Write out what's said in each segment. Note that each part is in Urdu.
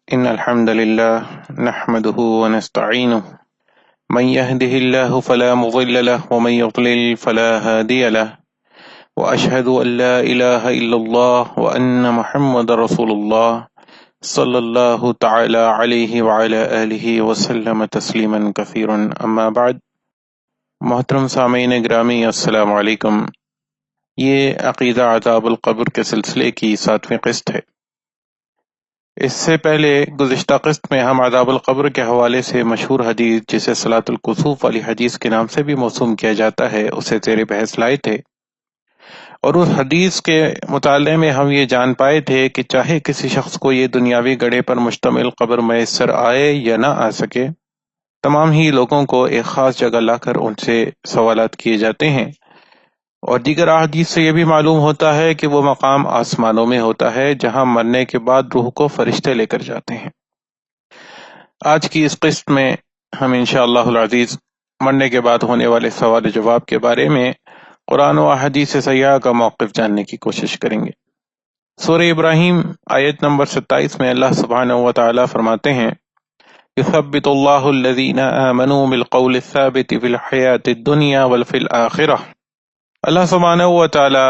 إن الحمد لله نحمده ونستعينه من يهده الله فلا مضل له ومن يضلل فلا هادي له وأشهد أن لا إله إلا الله وأن محمد رسول الله صلی اللہ تعالی علیہ وعلی آلہ وسلم تسلیما کثیرا اما بعد۔ محترم سامعین گرامی، السلام علیکم۔ یہ عقیدہ عذاب القبر کے سلسلے کی 7ویں قسط ہے۔ اس سے پہلے گزشتہ قسط میں ہم عذاب القبر کے حوالے سے مشہور حدیث جسے صلاۃ الکسوف والی حدیث کے نام سے بھی موسوم کیا جاتا ہے اسے زیر بحث لائے تھے، اور اس حدیث کے مطالعے میں ہم یہ جان پائے تھے کہ چاہے کسی شخص کو یہ دنیاوی گڑھے پر مشتمل قبر میسر آئے یا نہ آ سکے، تمام ہی لوگوں کو ایک خاص جگہ لا کر ان سے سوالات کیے جاتے ہیں، اور دیگر احادیث سے یہ بھی معلوم ہوتا ہے کہ وہ مقام آسمانوں میں ہوتا ہے جہاں مرنے کے بعد روح کو فرشتے لے کر جاتے ہیں۔ آج کی اس قسط میں ہم انشاءاللہ العزیز مرنے کے بعد ہونے والے سوال و جواب کے بارے میں قرآن و احادیث صحیحہ کا موقف جاننے کی کوشش کریں گے۔ سورہ ابراہیم آیت نمبر 27 میں اللہ سبحانہ و تعالی فرماتے ہیں، یثبت اللہ الذین آمنوا بالقول الثابت فی الحیاۃ الدنیا وفی الآخرہ۔ اللہ سبحانہ و تعالی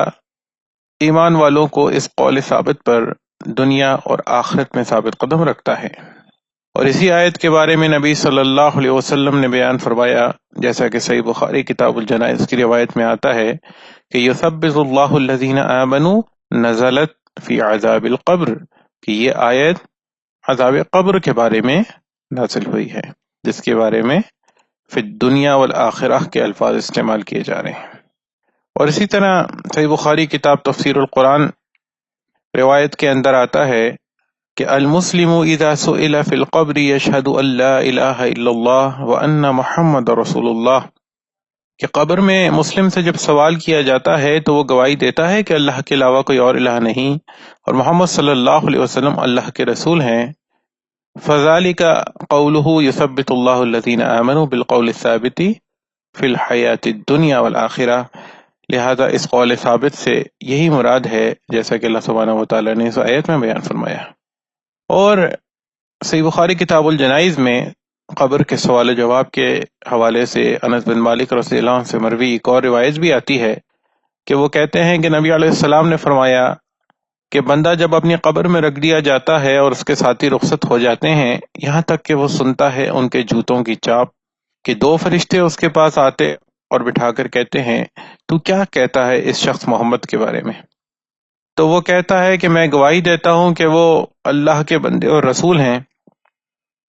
ایمان والوں کو اس قول ثابت پر دنیا اور آخرت میں ثابت قدم رکھتا ہے، اور اسی آیت کے بارے میں نبی صلی اللہ علیہ وسلم نے بیان فرمایا، جیسا کہ صحیح بخاری کتاب الجنائز کی روایت میں آتا ہے کہ یثبت اللہ الذین آمنوا نزلت فی عذاب القبر، کہ یہ آیت عذاب قبر کے بارے میں نازل ہوئی ہے، جس کے بارے میں فی الدنیا والآخرہ کے الفاظ استعمال کیے جا رہے ہیں۔ اور اسی طرح صحیح بخاری کتاب تفسیر القرآن روایت کے اندر آتا ہے کہ المسلم اذا سئل فی القبر یشہد ان لا الہ الا اللہ وان محمد رسول اللہ، کہ قبر میں مسلم سے جب سوال کیا جاتا ہے تو وہ گواہی دیتا ہے کہ اللہ کے علاوہ کوئی اور الہ نہیں اور محمد صلی اللہ علیہ وسلم اللہ کے رسول ہیں۔ فذلک قولہ یثبت اللہ الذین آمنوا بالقول الثابت فی الحیاۃ الدنیا والآخرہ، لہذا اس قول ثابت سے یہی مراد ہے جیسا کہ اللہ سبحانہ و تعالیٰ نے اس آیت میں بیان فرمایا۔ اور صحیح بخاری کتاب الجنائز میں قبر کے سوال و جواب کے حوالے سے انس بن مالک رضی اللہ عنہ سے مروی ایک اور روایت بھی آتی ہے کہ وہ کہتے ہیں کہ نبی علیہ السلام نے فرمایا کہ بندہ جب اپنی قبر میں رکھ دیا جاتا ہے اور اس کے ساتھی رخصت ہو جاتے ہیں، یہاں تک کہ وہ سنتا ہے ان کے جوتوں کی چاپ، کہ 2 فرشتے اس کے پاس آتے اور بٹھا کر کہتے ہیں تو کیا کہتا ہے اس شخص محمد کے بارے میں؟ تو وہ کہتا ہے کہ میں گواہی دیتا ہوں کہ وہ اللہ کے بندے اور رسول ہیں۔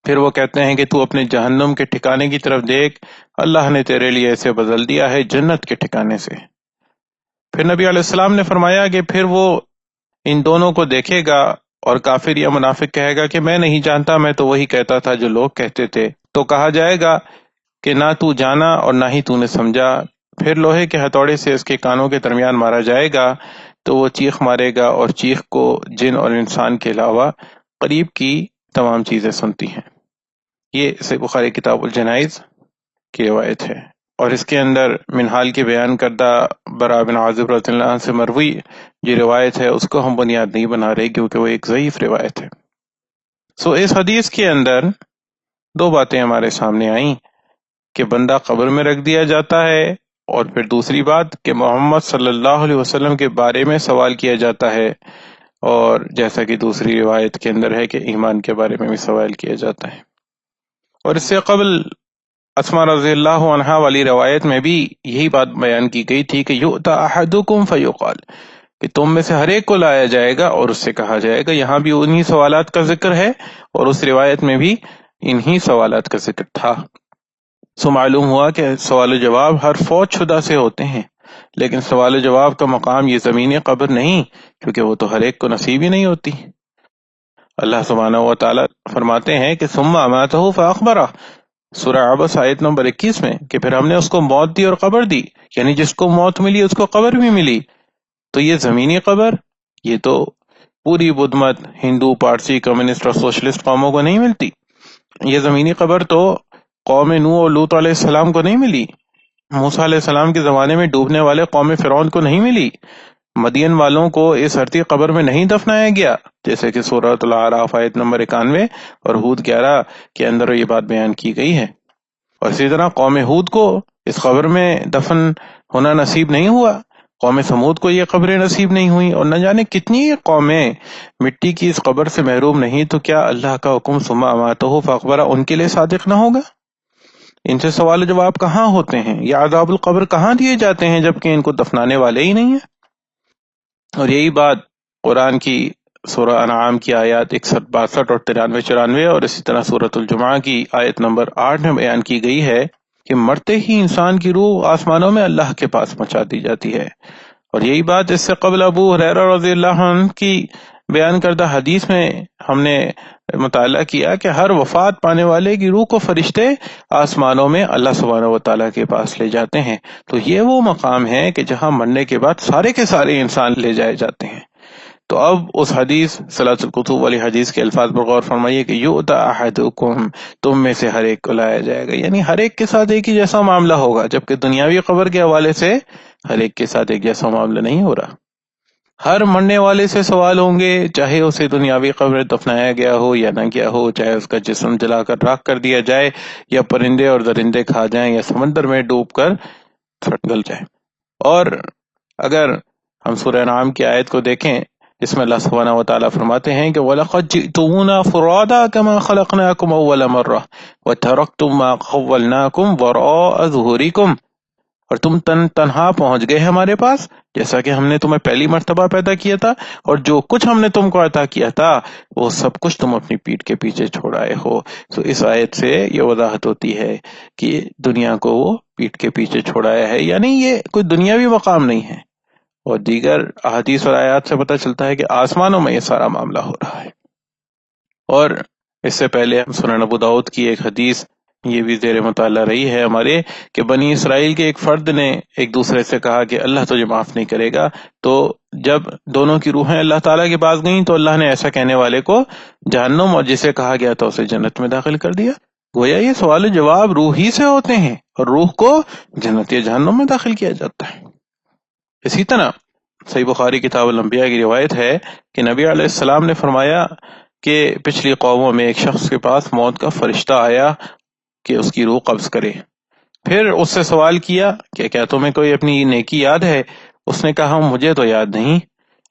پھر وہ کہتے ہیں کہ تو اپنے جہنم کے ٹھکانے کی طرف دیکھ، اللہ نے تیرے لیے اسے بدل دیا ہے جنت کے ٹھکانے سے۔ پھر نبی علیہ السلام نے فرمایا کہ پھر وہ ان دونوں کو دیکھے گا اور کافر یا منافق کہے گا کہ میں نہیں جانتا، میں تو وہی کہتا تھا جو لوگ کہتے تھے۔ تو کہا جائے گا کہ نہ تو جانا اور نہ ہی تو نے سمجھا۔ پھر لوہے کے ہتھوڑے سے اس کے کانوں کے درمیان مارا جائے گا تو وہ چیخ مارے گا، اور چیخ کو جن اور انسان کے علاوہ قریب کی تمام چیزیں سنتی ہیں۔ یہ صحیح بخاری کتاب الجنائز کی روایت ہے، اور اس کے اندر منہال کے بیان کردہ برا بن عازب رضی اللہ عنہ سے مروی جو روایت ہے اس کو ہم بنیاد نہیں بنا رہے کیونکہ وہ ایک ضعیف روایت ہے۔ اس حدیث کے اندر 2 باتیں ہمارے سامنے آئیں کہ بندہ قبر میں رکھ دیا جاتا ہے، اور پھر دوسری بات کہ محمد صلی اللہ علیہ وسلم کے بارے میں سوال کیا جاتا ہے، اور جیسا کہ دوسری روایت کے اندر ہے کہ ایمان کے بارے میں بھی سوال کیا جاتا ہے۔ اور اس سے قبل اسماء رضی اللہ عنہا والی روایت میں بھی یہی بات بیان کی گئی تھی کہ یؤتی احدکم فیقال، کہ تم میں سے ہر ایک کو لایا جائے گا اور اس سے کہا جائے گا۔ یہاں بھی انہی سوالات کا ذکر ہے اور اس روایت میں بھی انہی سوالات کا ذکر تھا۔ سو معلوم ہوا کہ سوال و جواب ہر فوت شدہ سے ہوتے ہیں، لیکن سوال و جواب کا مقام یہ زمینی قبر نہیں، کیونکہ وہ تو ہر ایک کو نصیب ہی نہیں ہوتی۔ اللہ سبحانہ و تعالی فرماتے ہیں کہ ثم اماتہ فاخبرہ، سورہ عبس آیت نمبر 21 میں، کہ پھر ہم نے اس کو موت دی اور قبر دی، یعنی جس کو موت ملی اس کو قبر بھی ملی۔ تو یہ زمینی قبر یہ تو پوری بدھ مت، ہندو، پارسی، کمیونسٹ اور سوشلسٹ قوموں کو نہیں ملتی۔ یہ زمینی قبر تو قوم نوح اور لوط علیہ السلام کو نہیں ملی، موسیٰ علیہ السلام کے زمانے میں ڈوبنے والے قوم فرعون کو نہیں ملی، مدین والوں کو اس ارتی قبر میں نہیں دفنایا گیا، جیسے کہ سورۃ الاعراف آیت نمبر 91 اور ہود 11 کے اندر یہ بات بیان کی گئی ہے۔ اور اسی طرح قوم ہود کو اس قبر میں دفن ہونا نصیب نہیں ہوا، قوم سمود کو یہ قبریں نصیب نہیں ہوئی، اور نہ جانے کتنی قومیں مٹی کی اس قبر سے محروم نہیں، تو کیا اللہ کا حکم ثم اماتہ فاقبرہ ان کے لیے صادق نہ ہوگا؟ ان سے سوال و جواب کہاں ہوتے ہیں؟ یہ عذاب القبر کہاں دیے جاتے ہیں جبکہ ان کو دفنانے والے ہی نہیں ہیں؟ اور یہی بات قرآن کی سورہ انعام کی آیات 61، 62 اور 93، 94 اور اسی طرح سورۃ الجمعہ کی آیت نمبر 8 میں بیان کی گئی ہے کہ مرتے ہی انسان کی روح آسمانوں میں اللہ کے پاس پہنچا دی جاتی ہے۔ اور یہی بات اس سے قبل ابو ہریرہ رضی اللہ عنہ کی بیان کردہ حدیث میں ہم نے مطالعہ کیا کہ ہر وفات پانے والے کی روح کو فرشتے آسمانوں میں اللہ سبحانہ و تعالیٰ کے پاس لے جاتے ہیں۔ تو یہ وہ مقام ہے کہ جہاں مرنے کے بعد سارے کے سارے انسان لے جائے جاتے ہیں۔ تو اب اس حدیث صلاۃ الکتب والی حدیث کے الفاظ پر غور فرمائیے کہ یؤتی احدکم، تم میں سے ہر ایک کو لایا جائے گا، یعنی ہر ایک کے ساتھ ایک ہی جیسا معاملہ ہوگا، جبکہ دنیاوی قبر کے حوالے سے ہر ایک کے ساتھ ایک جیسا معاملہ نہیں ہو رہا۔ ہر مرنے والے سے سوال ہوں گے، چاہے اسے دنیاوی قبر دفنایا گیا ہو یا نہ گیا ہو، چاہے اس کا جسم جلا کر راکھ کر دیا جائے یا پرندے اور درندے کھا جائیں یا سمندر میں ڈوب کر گل جائے۔ اور اگر ہم سورہ انعام کی آیت کو دیکھیں جس میں اللہ سبحانہ و تعالیٰ فرماتے ہیں کہ وَلَقَدْ جِئْتُمُونَا فُرَادَىٰ كَمَا خَلَقْنَاكُمْ أَوَّلَ مَرَّةٍ وَتَرَكْتُم مَّا خَوَّلْنَاكُمْ وَرَاءَ ظُهُورِكُمْ، اور تم تنہا پہنچ گئے ہمارے پاس جیسا کہ ہم نے تمہیں پہلی مرتبہ پیدا کیا تھا، اور جو کچھ ہم نے تم کو عطا کیا تھا وہ سب کچھ تم اپنی پیٹھ کے پیچھے چھوڑ آئے ہو۔ تو اس آیت سے یہ وضاحت ہوتی ہے کہ دنیا کو وہ پیٹھ کے پیچھے چھوڑایا ہے، یعنی یہ کوئی دنیاوی مقام نہیں ہے۔ اور دیگر احادیث اور آیات سے پتہ چلتا ہے کہ آسمانوں میں یہ سارا معاملہ ہو رہا ہے۔ اور اس سے پہلے سنن ابو داؤد کی ایک حدیث یہ بھی زیر مطالعہ رہی ہے ہمارے کہ بنی اسرائیل کے ایک فرد نے ایک دوسرے سے کہا کہ اللہ تجھے معاف نہیں کرے گا، تو جب دونوں کی روحیں اللہ تعالیٰ کے پاس گئیں تو اللہ نے ایسا کہنے والے کو جہنم اور جسے کہا گیا تھا اسے جنت میں داخل کر دیا۔ گویا یہ سوال و جواب روح ہی سے ہوتے ہیں اور روح کو جنت یا جہنم میں داخل کیا جاتا ہے۔ اسی طرح صحیح بخاری کتاب الانبیاء کی روایت ہے کہ نبی علیہ السلام نے فرمایا کہ پچھلی قوموں میں ایک شخص کے پاس موت کا فرشتہ آیا کہ اس کی روح قبض کرے۔ پھر اس سے سوال کیا کہ کیا تمہیں کوئی اپنی نیکی یاد ہے؟ اس نے کہا مجھے تو یاد نہیں۔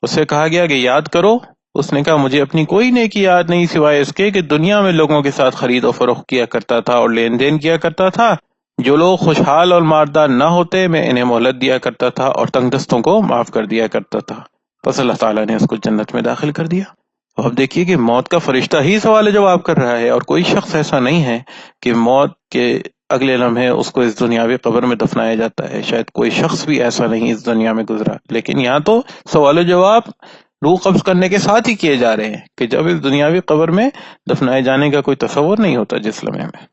اس سے کہا گیا کہ یاد کرو۔ اس نے کہا مجھے اپنی کوئی نیکی یاد نہیں سوائے اس کے کہ دنیا میں لوگوں کے ساتھ خرید و فروخت کیا کرتا تھا اور لین دین کیا کرتا تھا۔ جو لوگ خوشحال اور ماردار نہ ہوتے میں انہیں مہلت دیا کرتا تھا اور تنگ دستوں کو معاف کر دیا کرتا تھا۔ پس اللہ تعالیٰ نے اس کو جنت میں داخل کر دیا۔ تو اب دیکھیے کہ موت کا فرشتہ ہی سوال جواب کر رہا ہے، اور کوئی شخص ایسا نہیں ہے کہ موت کے اگلے لمحے اس کو اس دنیاوی قبر میں دفنایا جاتا ہے۔ شاید کوئی شخص بھی ایسا نہیں اس دنیا میں گزرا، لیکن یہاں تو سوال و جواب روح قبض کرنے کے ساتھ ہی کیے جا رہے ہیں کہ جب اس دنیاوی قبر میں دفنائے جانے کا کوئی تصور نہیں ہوتا جس لمحے میں۔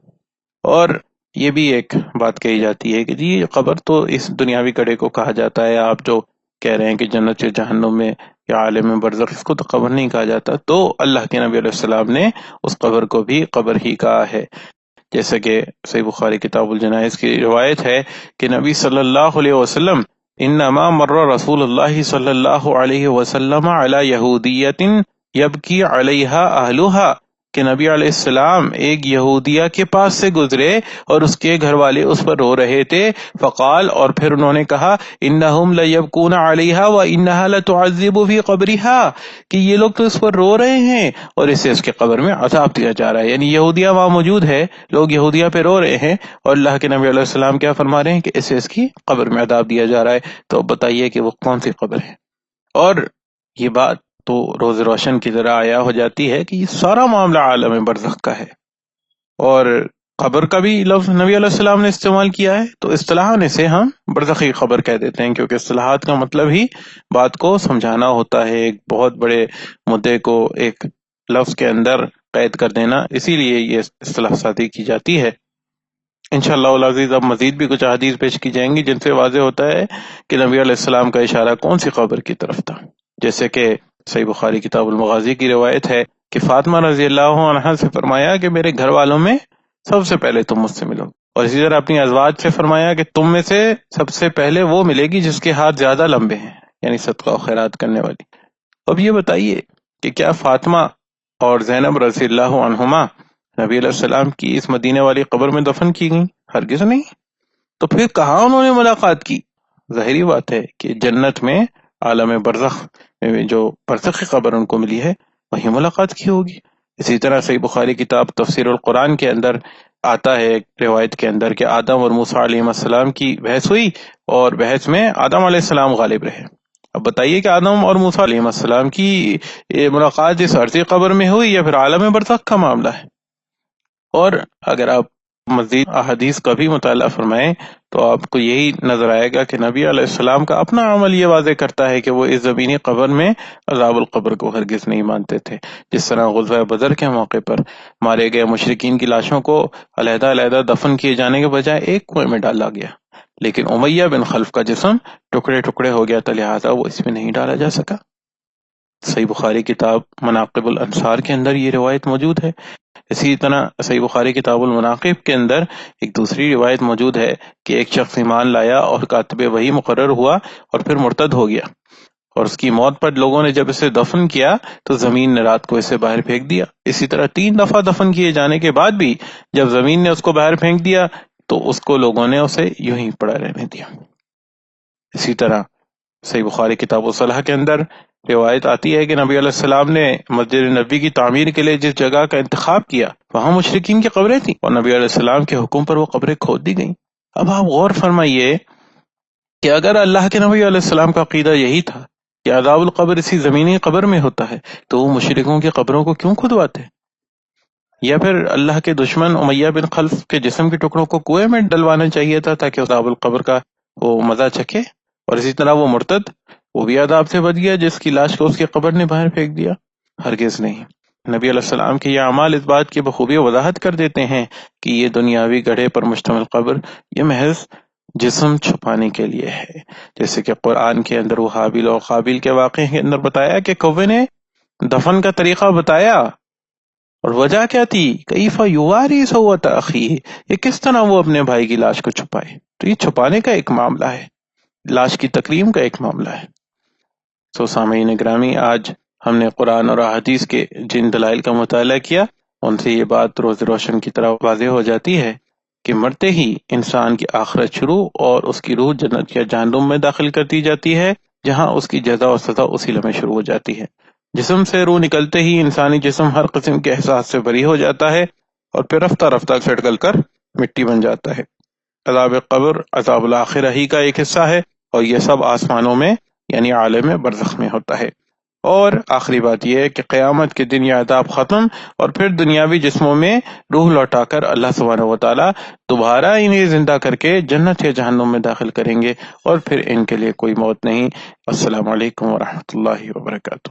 اور یہ بھی ایک بات کہی جاتی ہے کہ جی قبر تو اس دنیاوی کڑے کو کہا جاتا ہے، آپ جو کہہ رہے ہیں کہ جنت یا جہنم میں یا عالم برزخ، اس کو تو قبر نہیں کہا جاتا۔ تو اللہ کے نبی علیہ السلام نے اس قبر کو بھی قبر ہی کہا ہے، جیسے کہ صحیح بخاری کتاب الجنائز کی روایت ہے کہ نبی صلی اللہ علیہ وسلم انما مر رسول اللہ صلی اللہ علیہ وسلم علی یہودیت یبکی علیہا اہلہا، کہ نبی علیہ السلام ایک یہودیہ کے پاس سے گزرے اور اس کے گھر والے اس پر رو رہے تھے، فقال، اور پھر انہوں نے کہا انہم لیبکون علیہا وانہا لتعذب فی قبرہا، کہ یہ لوگ تو اس پر رو رہے ہیں اور اسے اس کے قبر میں عذاب دیا جا رہا ہے۔ یعنی یہودیہ وہاں موجود ہے، لوگ یہودیہ پہ رو رہے ہیں اور اللہ کے نبی علیہ السلام کیا فرما رہے ہیں کہ اسے اس کی قبر میں عذاب دیا جا رہا ہے۔ تو بتائیے کہ وہ کون سی قبر ہے؟ اور یہ بات تو روز روشن کی طرح آیا ہو جاتی ہے کہ یہ سارا معاملہ عالم برزخ کا ہے، اور قبر کا بھی لفظ نبی علیہ السلام نے استعمال کیا ہے، تو اصطلاحاً اسے ہم برزخی قبر کہہ دیتے ہیں، کیونکہ اصطلاحات کا مطلب ہی بات کو سمجھانا ہوتا ہے، ایک بہت بڑے مدعے کو ایک لفظ کے اندر قید کر دینا، اسی لیے یہ اصطلاح سازی کی جاتی ہے۔ انشاءاللہ العزیز اب مزید بھی کچھ احادیث پیش کی جائیں گی جن سے واضح ہوتا ہے کہ نبی علیہ السلام کا اشارہ کون سی قبر کی طرف تھا، جیسے کہ صحیح بخاری کتاب المغازی کی روایت ہے کہ فاطمہ رضی اللہ عنہا سے فرمایا کہ میرے گھر والوں میں سب سے پہلے تم مجھ سے ملو، اور اسی طرح اپنی ازواج سے فرمایا کہ تم میں سے سب سے پہلے وہ ملے گی جس کے ہاتھ زیادہ لمبے ہیں، یعنی صدقہ و خیرات کرنے والی۔ اب یہ بتائیے کہ کیا فاطمہ اور زینب رضی اللہ عنہما نبی علیہ السلام کی اس مدینے والی قبر میں دفن کی گئیں؟ ہرگز نہیں۔ تو پھر کہاں انہوں نے ملاقات کی؟ ظاہری بات ہے کہ جنت میں عالم برزخ میں جو برزخ کی قبر ان کو ملی ہے وہیں ملاقات کی ہوگی۔ اسی طرح صحیح بخاری کتاب تفسیر القرآن کے اندر آتا ہے ایک روایت کے اندر کہ آدم اور موسیٰ علیہ السلام کی بحث ہوئی اور بحث میں آدم علیہ السلام غالب رہے۔ اب بتائیے کہ آدم اور موسیٰ علیہ السلام کی ملاقات اس عرضی قبر میں ہوئی یا پھر عالم برزخ کا معاملہ ہے؟ اور اگر آپ مزید احادیث کا بھی مطالعہ فرمائیں تو آپ کو یہی نظر آئے گا کہ نبی علیہ السلام کا اپنا عمل یہ واضح کرتا ہے کہ وہ اس زمینی قبر میں عذاب القبر کو ہرگز نہیں مانتے تھے۔ جس طرح غزوہ بدر کے موقع پر مارے گئے مشرکین کی لاشوں کو علیحدہ علیحدہ دفن کیے جانے کے بجائے ایک کنویں میں ڈالا گیا، لیکن امیہ بن خلف کا جسم ٹکڑے ٹکڑے ہو گیا تھا، لہٰذا وہ اس میں نہیں ڈالا جا سکا۔ صحیح بخاری کتاب مناقب الانصار کے اندر یہ روایت موجود ہے۔ اسی طرح صحیح بخاری کتاب المناقب کے اندر ایک دوسری روایت موجود ہے کہ ایک شخص ایمان لایا اور کاتب وحی مقرر ہوا اور پھر مرتد ہو گیا، اور اس کی موت پر لوگوں نے جب اسے دفن کیا تو زمین نے رات کو اسے باہر پھینک دیا۔ اسی طرح 3 دفعہ دفن کیے جانے کے بعد بھی جب زمین نے اس کو باہر پھینک دیا تو اس کو لوگوں نے اسے یوں ہی پڑا رہنے دیا۔ اسی طرح صحیح بخاری کتاب الصلاح کے اندر روایت آتی ہے کہ نبی علیہ السلام نے مسجد نبی کی تعمیر کے لیے جس جگہ کا انتخاب کیا وہاں مشرکین کی قبریں تھیں اور نبی علیہ السلام کے حکم پر وہ قبریں کھود دی گئیں۔ اب آپ غور فرمائیے کہ اگر اللہ کے نبی علیہ السلام کا عقیدہ یہی تھا کہ عذاب القبر اسی زمینی قبر میں ہوتا ہے تو وہ مشرکوں کی قبروں کو کیوں کھدواتے؟ یا پھر اللہ کے دشمن امیہ بن خلف کے جسم کے ٹکڑوں کو کنویں میں ڈلوانا چاہیے تھا تاکہ عذاب القبر کا وہ مزہ چکھے؟ اور اسی طرح وہ مرتد، وہ بھی عذاب سے بچ گیا جس کی لاش کو اس کی قبر نے باہر پھینک دیا؟ ہرگز نہیں۔ نبی علیہ السلام کے یہ اعمال اس بات کی بخوبی وضاحت کر دیتے ہیں کہ یہ دنیاوی گڑھے پر مشتمل قبر یہ محض جسم چھپانے کے لیے ہے، جیسے کہ قرآن کے اندر وہ حابیل اور قابیل کے واقعے کے اندر بتایا کہ کوے نے دفن کا طریقہ بتایا، اور وجہ کیا تھی؟ کیف یواری سوءۃ اخیہ، یہ کس طرح وہ اپنے بھائی کی لاش کو چھپائے۔ تو یہ چھپانے کا ایک معاملہ ہے، لاش کی تکریم کا ایک معاملہ ہے۔ تو سامعین گرامی، آج ہم نے قرآن اور احادیث کے جن دلائل کا مطالعہ کیا ان سے یہ بات روز روشن کی طرح واضح ہو جاتی ہے کہ مرتے ہی انسان کی آخرت شروع اور اس کی روح جنت یا جہنم میں داخل کر دی جاتی ہے، جہاں اس کی جزا و سزا اسی لمحے شروع ہو جاتی ہے۔ جسم سے روح نکلتے ہی انسانی جسم ہر قسم کے احساس سے بری ہو جاتا ہے اور پھر رفتہ رفتہ پھٹگل کر مٹی بن جاتا ہے۔ عذاب قبر عذاب الآخرہ ہی کا ایک حصہ ہے اور یہ سب آسمانوں میں یعنی عالم برزخ میں ہوتا ہے۔ اور آخری بات یہ ہے کہ قیامت کے دن یہ عذاب ختم اور پھر دنیاوی جسموں میں روح لوٹا کر اللہ سبحانہ و تعالیٰ دوبارہ انہیں زندہ کر کے جنت یا جہنم میں داخل کریں گے اور پھر ان کے لیے کوئی موت نہیں۔ السلام علیکم ورحمۃ اللہ وبرکاتہ۔